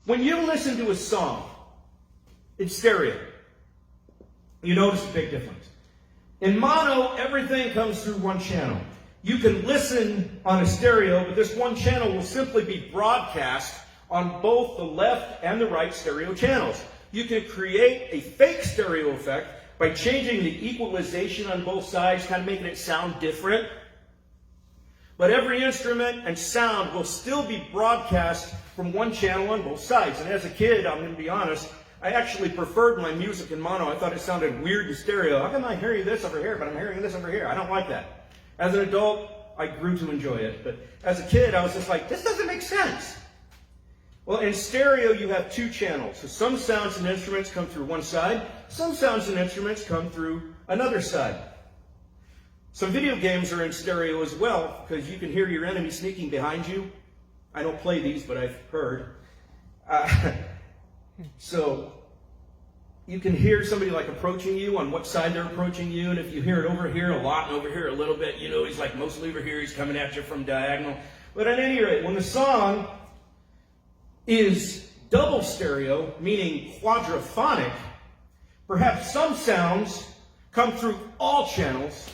When you listen to a song in stereo, you notice a big difference. In mono, everything comes through one channel. You can listen on a stereo, but this one channel will simply be broadcast on both the left and the right stereo channels. You can create a fake stereo effect by changing the equalization on both sides, kind of making it sound different. But every instrument and sound will still be broadcast from one channel on both sides. And as a kid, I'm going to be honest, I actually preferred my music in mono. I thought it sounded weird in stereo. How come I'm hearing this over here, but I'm hearing this over here? I don't like that. As an adult, I grew to enjoy it. But as a kid, I was just like, this doesn't make sense. Well, in stereo, you have two channels. So some sounds and instruments come through one side. Some sounds and instruments come through another side. Some video games are in stereo as well, because you can hear your enemy sneaking behind you. I don't play these, but I've heard. So you can hear somebody like approaching you on what side they're approaching you, and if you hear it over here a lot and over here a little bit, you know he's like mostly over here, he's coming at you from diagonal. But at any rate, when the song is double stereo, meaning quadraphonic, perhaps some sounds come through all channels,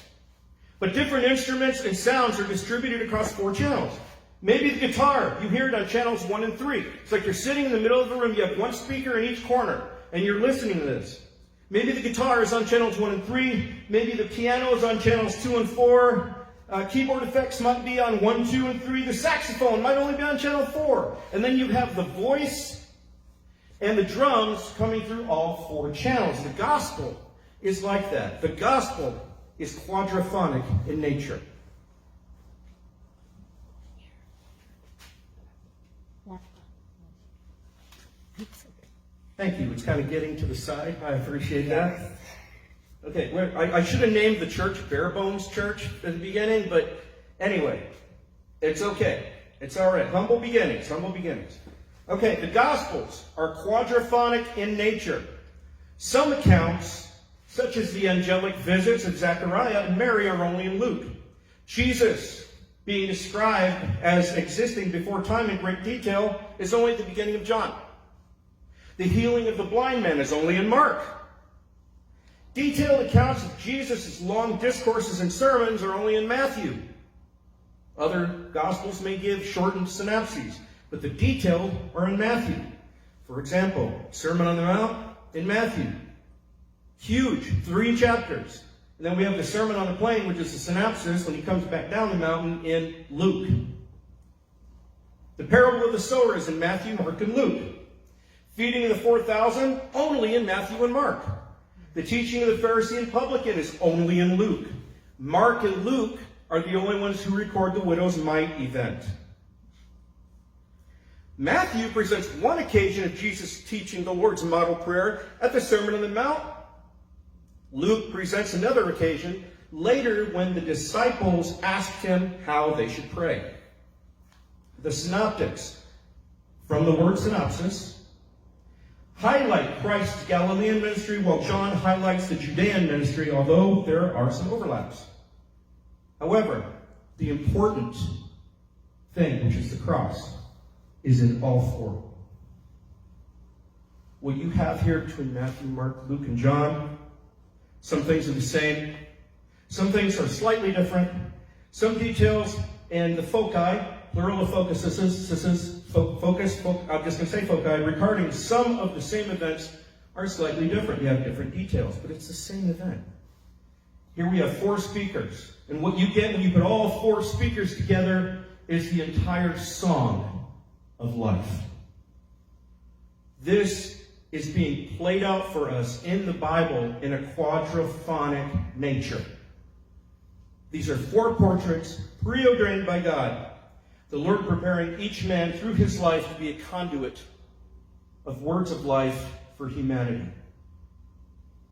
but different instruments and sounds are distributed across 4 channels. Maybe the guitar, you hear it on channels 1 and 3. It's like you're sitting in the middle of the room, you have one speaker in each corner, and you're listening to this. Maybe the guitar is on channels 1 and 3. Maybe the piano is on channels 2 and 4. Keyboard effects might be on 1, 2, and 3. The saxophone might only be on channel 4. And then you have the voice and the drums coming through all 4 channels. The gospel is like that. The gospel is quadraphonic in nature. Thank you. It's kind of getting to the side. I appreciate that. Okay, I should have named the church Bare Bones Church at the beginning, but anyway, it's okay. It's all right. Humble beginnings, humble beginnings. Okay, the Gospels are quadraphonic in nature. Some accounts, such as the angelic visits of Zechariah and Mary, are only in Luke. Jesus, being described as existing before time in great detail, is only at the beginning of John. The healing of the blind man is only in Mark. Detailed accounts of Jesus' long discourses and sermons are only in Matthew. Other Gospels may give shortened synopses, but the detailed are in Matthew. For example, Sermon on the Mount in Matthew. Huge, 3 chapters. And then we have the Sermon on the Plain, which is a synopsis when he comes back down the mountain in Luke. The parable of the sower is in Matthew, Mark, and Luke. Feeding of the 4,000, only in Matthew and Mark. The teaching of the Pharisee and publican is only in Luke. Mark and Luke are the only ones who record the widow's mite event. Matthew presents one occasion of Jesus teaching the Lord's model prayer at the Sermon on the Mount. Luke presents another occasion later when the disciples asked him how they should pray. The synoptics, from the word synopsis, highlight Christ's Galilean ministry, while John highlights the Judean ministry, although there are some overlaps. However, the important thing, which is the cross, is in all 4. What you have here between Matthew, Mark, Luke, and John, some things are the same. Some things are slightly different. Some details and the foci, plural of focuses, I'm just going to say foci, regarding some of the same events are slightly different. You have different details, but it's the same event. Here we have 4 speakers. And what you get when you put all 4 speakers together is the entire song of life. This is being played out for us in the Bible in a quadraphonic nature. These are 4 portraits preordained by God. The Lord preparing each man through his life to be a conduit of words of life for humanity.